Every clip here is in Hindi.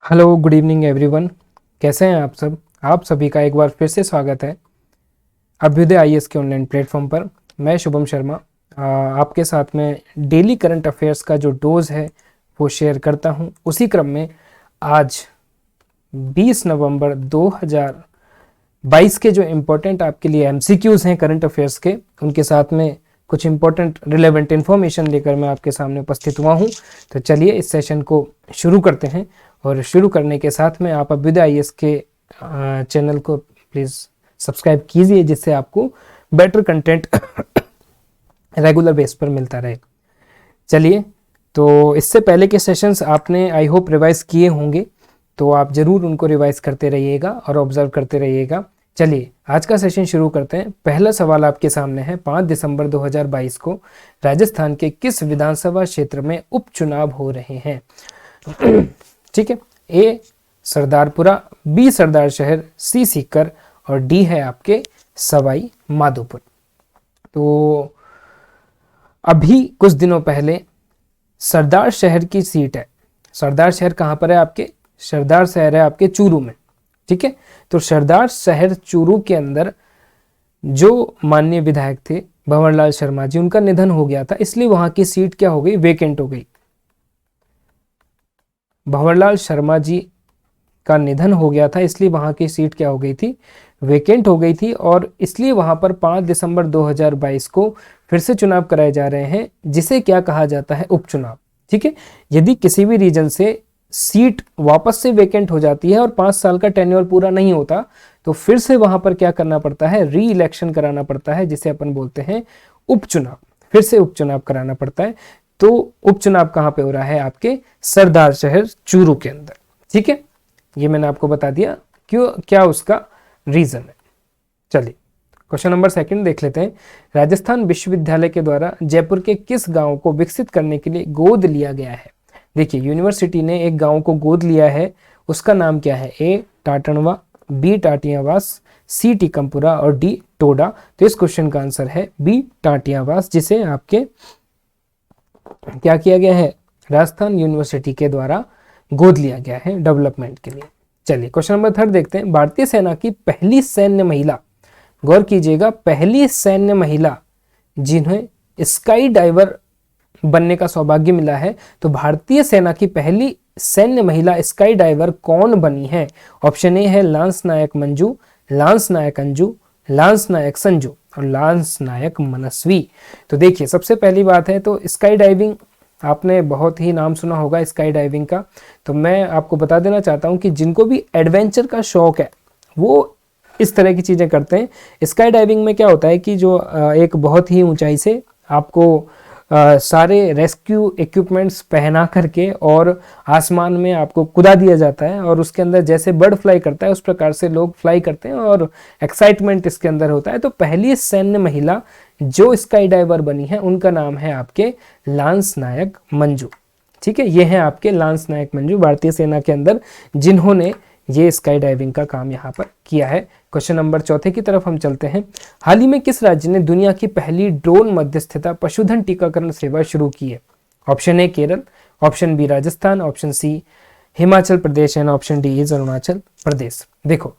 Hello, good evening everyone. कैसे हैं आप सब? आप सभी का एक बार फिर से स्वागत है अभ्युदय आईएएस के ऑनलाइन प्लेटफॉर्म पर। मैं शुभम शर्मा आपके साथ में डेली करंट अफेयर्स का जो डोज है वो शेयर करता हूं। उसी क्रम में आज 20 नवंबर 2022 के जो इम्पोर्टेंट आपके लिए एमसीक्यूज़ हैं करंट अफेयर्स के, उनके साथ में कुछ इंपॉर्टेंट रिलेवेंट इन्फॉर्मेशन लेकर मैं आपके सामने उपस्थित हुआ हूं। तो चलिए इस सेशन को शुरू करते हैं। और शुरू करने के साथ में आप अभ्युदय आईएएस के चैनल को प्लीज़ सब्सक्राइब कीजिए, जिससे आपको बेटर कंटेंट रेगुलर बेस पर मिलता रहे। चलिए, तो इससे पहले के सेशंस आपने आई होप रिवाइज किए होंगे, तो आप ज़रूर उनको रिवाइज करते रहिएगा और ऑब्जर्व करते रहिएगा। चलिए आज का सेशन शुरू करते हैं। पहला सवाल आपके सामने है, 5 दिसंबर 2022 को राजस्थान के किस विधानसभा क्षेत्र में उपचुनाव हो रहे हैं? ठीक है, ए सरदारपुरा, बी सरदार शहर, सी सीकर और डी है आपके सवाई माधोपुर। तो अभी कुछ दिनों पहले सरदार शहर की सीट है। सरदार शहर कहाँ पर है आपके? सरदार शहर है आपके चूरू में। ठीक है, तो सरदार शहर चूरू के अंदर जो माननीय विधायक थे भंवरलाल शर्मा जी, उनका निधन हो गया था, इसलिए वहां की सीट क्या हो गई? वेकेंट हो गई। भंवरलाल शर्मा जी का निधन हो गया था, इसलिए वहां की सीट क्या हो गई थी? वेकेंट हो गई थी। और इसलिए वहां पर 5 दिसंबर 2022 को फिर से चुनाव कराए जा रहे हैं, जिसे क्या कहा जाता है? उपचुनाव। ठीक है, यदि किसी भी रीजन से सीट वापस से वेकेंट हो जाती है और 5 साल का टेन्योर पूरा नहीं होता, तो फिर से वहां पर क्या करना पड़ता है? री इलेक्शन कराना पड़ता है, जिसे अपन बोलते हैं उपचुनाव। फिर से उपचुनाव कराना पड़ता है। तो उपचुनाव कहां पे हो रहा है? आपके सरदार शहर चूरू के अंदर। ठीक है, ये मैंने आपको बता दिया क्यों, क्या उसका रीजन है। चलिए क्वेश्चन नंबर 2 देख लेते हैं। राजस्थान विश्वविद्यालय के द्वारा जयपुर के किस गांव को विकसित करने के लिए गोद लिया गया है? देखिए, यूनिवर्सिटी ने एक गांव को गोद लिया है, उसका नाम क्या है? ए टाटनवा, बी टाटियावास, सी टीकमपुरा और डी टोडा। तो इस क्वेश्चन का आंसर है बी टाटियावास, जिसे आपके क्या किया गया है? राजस्थान यूनिवर्सिटी के द्वारा गोद लिया गया है डेवलपमेंट के लिए। चलिए क्वेश्चन नंबर 3 देखते हैं। भारतीय सेना की पहली सैन्य महिला, गौर कीजिएगा, पहली सैन्य महिला जिन्हें स्काई डाइवर बनने का सौभाग्य मिला है, तो भारतीय सेना की पहली सैन्य महिला स्काई डाइवर कौन बनी है? ऑप्शन ए है लांस नायक मंजू, लांस नायक अंजू, लांस नायक संजू और लांस नायक मनस्वी। तो देखिए, सबसे पहली बात है तो स्काई डाइविंग, आपने बहुत ही नाम सुना होगा स्काई डाइविंग का। तो मैं आपको बता देना चाहता हूं कि जिनको भी एडवेंचर का शौक है वो इस तरह की चीज़ें करते हैं। स्काई डाइविंग में क्या होता है कि जो एक बहुत ही ऊंचाई से आपको सारे रेस्क्यू इक्विपमेंट्स पहना करके और आसमान में आपको कुदा दिया जाता है, और उसके अंदर जैसे बर्ड फ्लाई करता है उस प्रकार से लोग फ्लाई करते हैं और एक्साइटमेंट इसके अंदर होता है। तो पहली सैन्य महिला जो स्काई डाइवर बनी है उनका नाम है आपके लांस नायक मंजू। ठीक है, ये है आपके लांस नायक मंजू, भारतीय सेना के अंदर जिन्होंने ये स्काई डाइविंग का काम यहाँ पर किया है। क्वेश्चन नंबर 4 की तरफ हम चलते हैं। हाल ही में किस राज्य ने दुनिया की पहली ड्रोन मध्यस्थता पशुधन टीकाकरण सेवा शुरू की है? Option A Kerala, option B Rajasthan, option C Himachal Pradesh and option D is Arunachal Pradesh. देखो,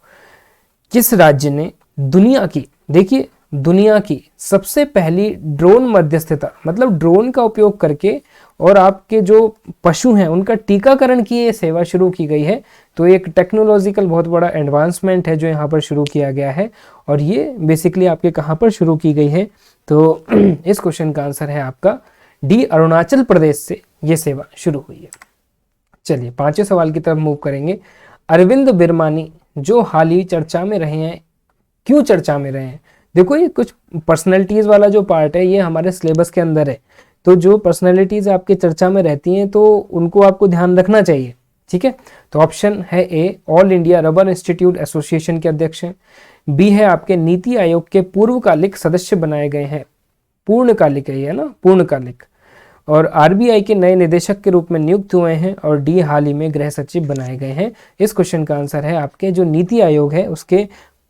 किस राज्य ने दुनिया की, देखिए दुनिया की सबसे पहली ड्रोन मध्यस्थता, मतलब ड्रोन का उपयोग करके और आपके जो पशु हैं उनका टीकाकरण की ये सेवा शुरू की गई है। तो एक टेक्नोलॉजिकल बहुत बड़ा एडवांसमेंट है जो यहाँ पर शुरू किया गया है, और ये बेसिकली आपके कहाँ पर शुरू की गई है? तो इस क्वेश्चन का आंसर है आपका डी, अरुणाचल प्रदेश से ये सेवा शुरू हुई है। चलिए 5वें सवाल की तरफ मूव करेंगे। अरविंद बिरमानी जो हाल ही चर्चा में रहे हैं, क्यों चर्चा में रहे हैं? देखो, ये कुछ पर्सनैलिटीज वाला जो पार्ट है ये हमारे सिलेबस के अंदर है, तो जो पर्सनैलिटीज आपके चर्चा में रहती हैं तो उनको आपको ध्यान रखना चाहिए। ठीक है, तो ऑप्शन है A all India rubber institute association के अध्यक्ष हैं, बी है आपके नीति आयोग के पूर्वकालिक सदस्य बनाए गए हैं, पूर्णकालिक है ना, पूर्णकालिक, और आरबीआई के नए निदेशक के रूप में नियुक्त हुए हैं, और डी हाल ही में गृह सचिव बनाए गए हैं। इस क्वेश्चन का आंसर है आपके जो नीति आयोग है उसके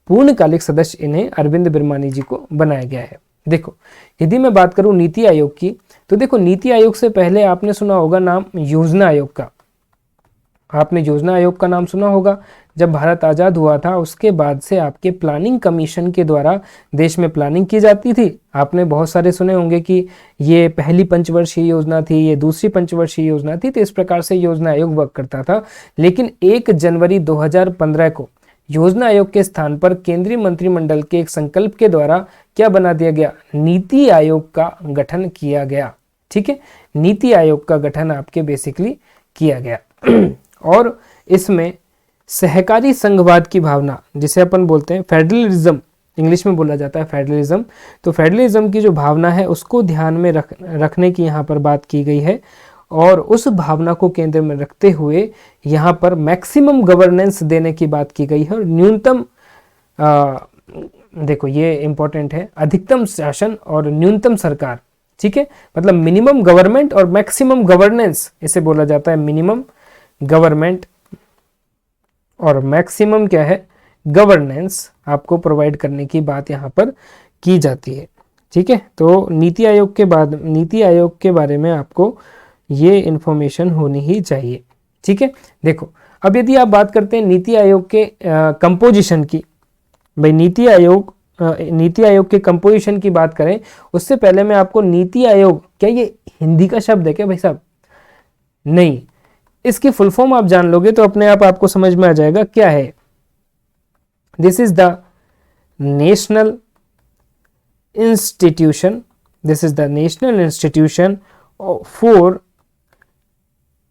पूर्णकालिक सदस्य इन्हें अरविंद बिरमानी जी को बनाया गया है। देखो, यदि मैं बात करूं नीति आयोग की, तो देखो नीति आयोग से पहले आपने सुना होगा नाम योजना आयोग का। आपने योजना आयोग का नाम सुना होगा। जब भारत आज़ाद हुआ था उसके बाद से आपके प्लानिंग कमीशन के द्वारा देश में प्लानिंग की जाती थी। आपने बहुत सारे सुने होंगे कि ये पहली पंचवर्षीय योजना थी, ये दूसरी पंचवर्षीय योजना थी, तो इस प्रकार से योजना आयोग वर्क करता था। लेकिन 1 जनवरी 2015 को योजना आयोग के स्थान पर केंद्रीय मंत्रिमंडल के एक संकल्प के द्वारा क्या बना दिया गया, नीति आयोग का गठन किया गया। ठीक है, नीति आयोग का गठन आपके बेसिकली किया गया और इसमें सहकारी संघवाद की भावना, जिसे अपन बोलते हैं फेडरलिज्म, इंग्लिश में बोला जाता है फेडरलिज्म, तो फेडरलिज्म की जो भावना है उसको ध्यान में रखने की यहाँ पर बात की गई है और उस भावना को केंद्र में रखते हुए यहाँ पर मैक्सिमम गवर्नेंस देने की बात की गई है और न्यूनतम देखो ये इंपॉर्टेंट है, अधिकतम शासन और न्यूनतम सरकार। ठीक है, मतलब मिनिमम गवर्नमेंट और मैक्सिमम गवर्नेंस इसे बोला जाता है। मिनिमम गवर्नमेंट और मैक्सिमम क्या है, गवर्नेंस आपको प्रोवाइड करने की बात यहाँ पर की जाती है। ठीक है, तो नीति आयोग के बारे में आपको ये इंफॉर्मेशन होनी ही चाहिए। ठीक है, देखो अब यदि आप बात करते हैं नीति आयोग के कंपोजिशन की, भाई नीति आयोग के कंपोजिशन की बात करें उससे पहले मैं आपको नीति आयोग, क्या ये हिंदी का शब्द है क्या भाई साहब? नहीं, इसकी फुल फॉर्म आप जान लोगे तो अपने आप आपको समझ में आ जाएगा क्या है। This is the national institution for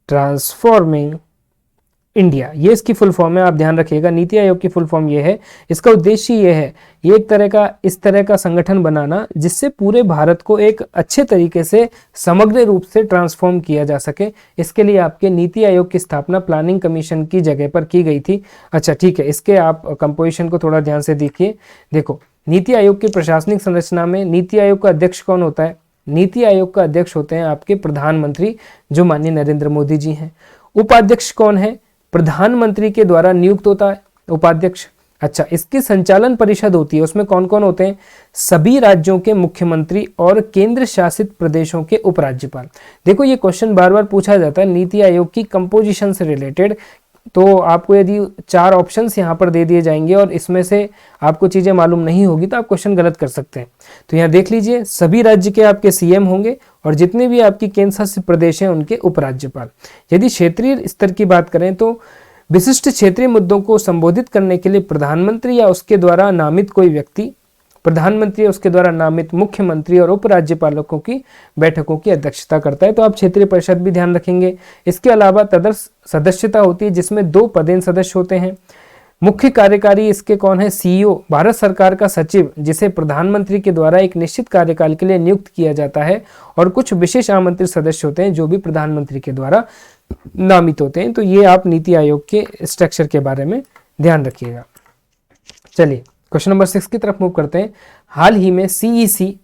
transforming India, ये इसकी फुल फॉर्म है, आप ध्यान रखिएगा। नीति आयोग की फुल फॉर्म ये है, इसका उद्देश्य ये है, ये इस तरह का संगठन बनाना जिससे पूरे भारत को एक अच्छे तरीके से समग्र रूप से ट्रांसफॉर्म किया जा सके। इसके लिए आपके नीति आयोग की स्थापना प्लानिंग कमीशन की जगह पर की गई थी। अच्छा ठीक है, इसके आप कंपोजिशन को थोड़ा ध्यान से देखिए। देखो नीति आयोग की प्रशासनिक संरचना में नीति आयोग का अध्यक्ष कौन होता है? नीति आयोग का अध्यक्ष होते हैं आपके प्रधानमंत्री, जो माननीय नरेंद्र मोदी जी हैं। उपाध्यक्ष कौन है? प्रधानमंत्री के द्वारा नियुक्त होता है उपाध्यक्ष। अच्छा, इसकी संचालन परिषद होती है, उसमें कौन कौन होते हैं? सभी राज्यों के मुख्यमंत्री और केंद्र शासित प्रदेशों के उपराज्यपाल। देखो ये क्वेश्चन बार बार पूछा जाता है नीति आयोग की कंपोजिशन से रिलेटेड, तो आपको यदि 4 ऑप्शंस यहाँ पर दे दिए जाएंगे और इसमें से आपको चीज़ें मालूम नहीं होगी तो आप क्वेश्चन गलत कर सकते हैं। तो यहाँ देख लीजिए, सभी राज्य के आपके सीएम होंगे और जितने भी आपकी केंद्र शासित प्रदेश हैं उनके उपराज्यपाल। यदि क्षेत्रीय स्तर की बात करें तो विशिष्ट क्षेत्रीय मुद्दों को संबोधित करने के लिए प्रधानमंत्री या उसके द्वारा नामित कोई व्यक्ति, प्रधानमंत्री या उसके द्वारा नामित मुख्यमंत्री और उपराज्यपालों की बैठकों की अध्यक्षता करता है। तो आप क्षेत्रीय परिषद भी ध्यान रखेंगे। इसके अलावा तदर्थ सदस्यता होती है जिसमें 2 पदेन सदस्य होते हैं। मुख्य कार्यकारी इसके कौन है? सीईओ, भारत सरकार का सचिव, जिसे प्रधानमंत्री के द्वारा एक निश्चित कार्यकाल के लिए नियुक्त किया जाता है। और कुछ विशेष आमंत्रित सदस्य होते हैं जो भी प्रधानमंत्री के द्वारा नामित होते हैं। तो ये आप नीति आयोग के स्ट्रक्चर के बारे में ध्यान रखिएगा। चलिए क्वेश्चन नंबर 6 की तरफ मूव करते हैं। हाल ही में CEC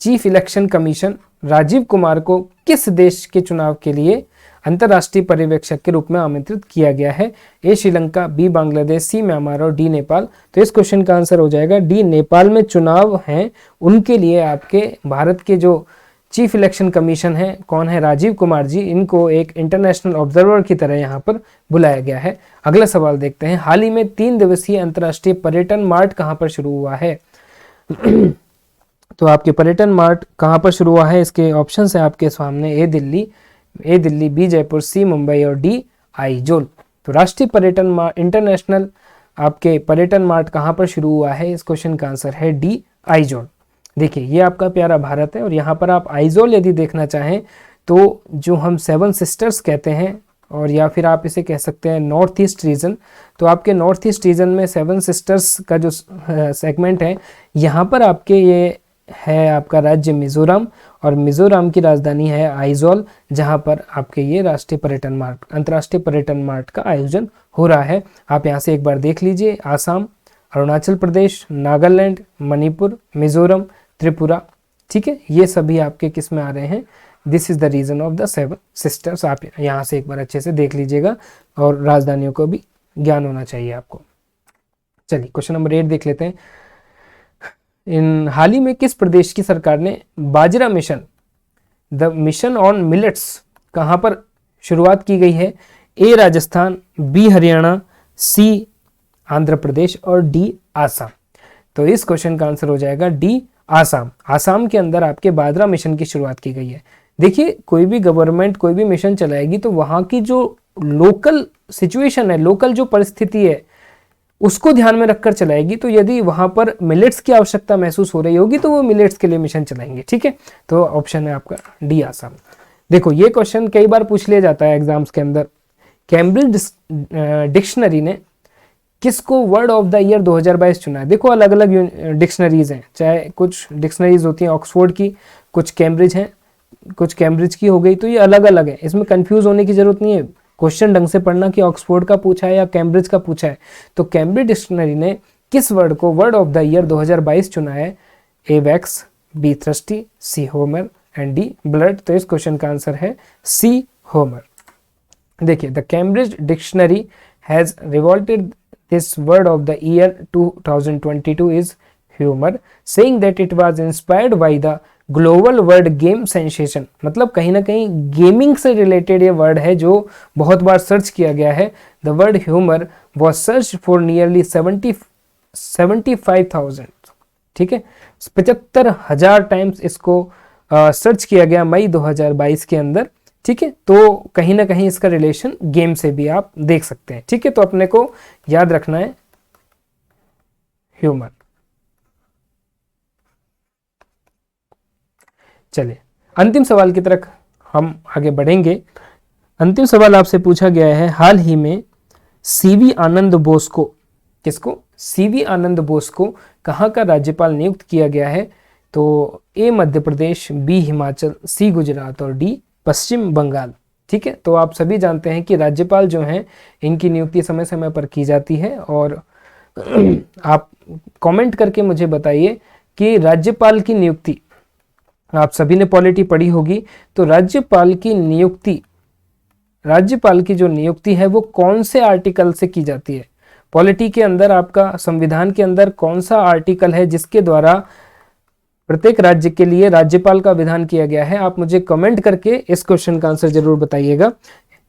chief election commission Rajiv Kumar को किस देश के चुनाव के लिए अंतर्राष्ट्रीय पर्यवेक्षक के रूप में आमंत्रित किया गया है? ए श्रीलंका, बी बांग्लादेश, सी म्यांमार और डी नेपाल। तो इस क्वेश्चन का आंसर हो जाएगा डी, नेपाल में चुनाव हैं उनके लिए आपके भारत के जो चीफ इलेक्शन कमीशन है, कौन है? राजीव कुमार जी। इनको एक इंटरनेशनल ऑब्जर्वर की तरह यहाँ पर बुलाया गया है। अगला सवाल देखते हैं। हाल ही में 3 दिवसीय अंतर्राष्ट्रीय पर्यटन मार्ट कहाँ पर शुरू हुआ है? तो आपके पर्यटन मार्ट कहाँ पर शुरू हुआ है? इसके ऑप्शन है आपके सामने, ए दिल्ली, बी जयपुर, सी मुंबई और डी आइजोल। तो राष्ट्रीय पर्यटन इंटरनेशनल आपके पर्यटन मार्ट कहाँ पर शुरू हुआ है? इस क्वेश्चन का आंसर है डी आइजोल। देखिए ये आपका प्यारा भारत है और यहाँ पर आप आइजोल यदि देखना चाहें तो जो हम 7 सिस्टर्स कहते हैं, और या फिर आप इसे कह सकते हैं नॉर्थ ईस्ट रीजन। तो आपके नॉर्थ ईस्ट रीजन में 7 सिस्टर्स का जो सेगमेंट है, यहाँ पर आपके ये है आपका राज्य मिजोरम, और मिजोरम की राजधानी है आइजोल, जहाँ पर आपके ये अंतर्राष्ट्रीय पर्यटन मार्ट का आयोजन हो रहा है। आप यहाँ से एक बार देख लीजिए, आसाम, अरुणाचल प्रदेश, नागालैंड, मणिपुर, मिजोरम, त्रिपुरा। ठीक है, ये सभी आपके किस में आ रहे हैं? This is the region of the 7 sisters. आप यहाँ से एक बार अच्छे से देख लीजिएगा और राजधानियों को भी ज्ञान होना चाहिए आपको। चलिए क्वेश्चन नंबर 8 देख लेते हैं। हाल ही में किस प्रदेश की सरकार ने बाजरा mission, the mission on millets, कहाँ पर शुरुआत की गई है? A Rajasthan, B Haryana, C Andhra Pradesh और डी आसाम। तो इस क्वेश्चन का आंसर हो जाएगा डी आसाम। आसाम के अंदर आपके बाद्रा मिशन की शुरुआत की गई है। देखिए कोई भी गवर्नमेंट कोई भी मिशन चलाएगी तो वहां की जो लोकल सिचुएशन है, लोकल जो परिस्थिति है, उसको ध्यान में रखकर चलाएगी। तो यदि वहां पर मिलेट्स की आवश्यकता महसूस हो रही होगी तो वो मिलेट्स के लिए मिशन चलाएंगे। ठीक है, तो ऑप्शन है आपका डी आसाम। देखो ये क्वेश्चन कई बार पूछ लिया जाता है एग्जाम्स के अंदर। कैम्ब्रिज डिक्शनरी ने किसको वर्ड ऑफ द ईयर 2022 चुना है? देखो अलग अलग डिक्शनरीज हैं, चाहे कुछ डिक्शनरीज होती हैं ऑक्सफोर्ड की, कुछ कैम्ब्रिज हैं, कुछ कैम्ब्रिज की हो गई, तो ये अलग अलग है, इसमें कंफ्यूज होने की जरूरत नहीं है। क्वेश्चन ढंग से पढ़ना कि ऑक्सफोर्ड का पूछा है या कैम्ब्रिज का पूछा है। तो कैम्ब्रिज डिक्शनरी ने किस वर्ड को वर्ड ऑफ द ईयर 2022 चुना है? A vax, B thirsty, C homer and D blood. तो इस क्वेश्चन का आंसर है सी होमर। देखिए the Cambridge dictionary has revolted this word of the year 2022 is humor, saying that it was inspired by the global word game sensation। मतलब कहीं ना कहीं गेमिंग से रिलेटेड ये वर्ड है जो बहुत बार सर्च किया गया है। The word humor was searched for nearly 75,000, ठीक है, 75,000 टाइम्स इसको सर्च किया गया मई 2022 के अंदर। ठीक है, तो कहीं ना कहीं इसका रिलेशन गेम से भी आप देख सकते हैं। ठीक है, तो अपने को याद रखना है ह्यूमर। चलिए अंतिम सवाल की तरफ हम आगे बढ़ेंगे। अंतिम सवाल आपसे पूछा गया है, हाल ही में सीवी आनंद बोस को, किसको? सीवी आनंद बोस को कहाँ का राज्यपाल नियुक्त किया गया है? तो ए मध्य प्रदेश, बी हिमाचल, सी गुजरात और डी पश्चिम बंगाल। ठीक है, तो आप सभी जानते हैं कि राज्यपाल जो हैं इनकी नियुक्ति समय समय पर की जाती है। और आप कमेंट करके मुझे बताइए कि राज्यपाल की नियुक्ति, आप सभी ने पॉलिटी पढ़ी होगी, तो राज्यपाल की जो नियुक्ति है वो कौन से आर्टिकल से की जाती है? पॉलिटी के अंदर आपका संविधान के अंदर कौन सा आर्टिकल है जिसके द्वारा प्रत्येक राज्य के लिए राज्यपाल का विधान किया गया है? आप मुझे कमेंट करके इस क्वेश्चन का आंसर जरूर बताइएगा।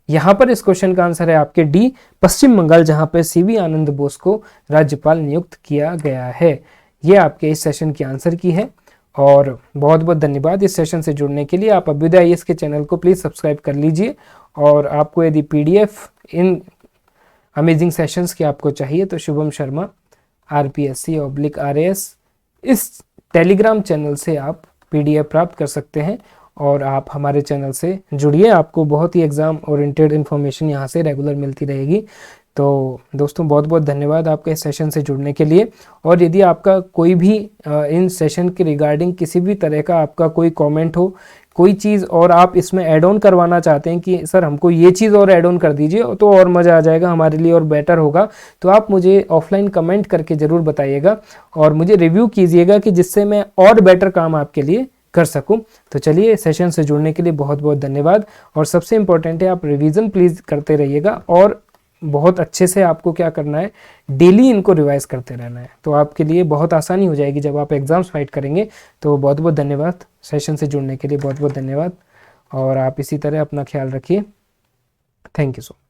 यहां पर इस क्वेश्चन का आंसर है आपके डी पश्चिम बंगाल, जहां पे सीवी आनंद बोस को राज्यपाल नियुक्त किया गया है। ये आपके इस सेशन की आंसर की है। और बहुत बहुत धन्यवाद इस सेशन से जुड़ने के लिए। आप अभ्युदय IAS के चैनल को प्लीज सब्सक्राइब कर लीजिए। और आपको यदि PDF इन अमेजिंग सेशंस की आपको चाहिए तो शुभम शर्मा RPSC/RAS इस टेलीग्राम चैनल से आप PDF प्राप्त कर सकते हैं। और आप हमारे चैनल से जुड़िए, आपको बहुत ही एग्जाम ओरिएंटेड इन्फॉर्मेशन यहाँ से रेगुलर मिलती रहेगी। तो दोस्तों बहुत बहुत धन्यवाद आपके इस सेशन से जुड़ने के लिए। और यदि आपका कोई भी इन सेशन के रिगार्डिंग किसी भी तरह का आपका कोई कमेंट हो, कोई चीज़ और आप इसमें ऐड ऑन करवाना चाहते हैं कि सर हमको ये चीज़ और ऐड ऑन कर दीजिए, तो और मज़ा आ जाएगा हमारे लिए और बेटर होगा, तो आप मुझे ऑफलाइन कमेंट करके ज़रूर बताइएगा और मुझे रिव्यू कीजिएगा कि जिससे मैं और बेटर काम आपके लिए कर सकूं। तो चलिए सेशन से जुड़ने के लिए बहुत बहुत धन्यवाद। और सबसे इम्पोर्टेंट है आप रिवीजन प्लीज़ करते रहिएगा और बहुत अच्छे से आपको क्या करना है, डेली इनको रिवाइज करते रहना है। तो आपके लिए बहुत आसानी हो जाएगी जब आप एग्जाम्स फाइट करेंगे। तो बहुत बहुत धन्यवाद, सेशन से जुड़ने के लिए बहुत बहुत धन्यवाद। और आप इसी तरह अपना ख्याल रखिए। Thank you so much.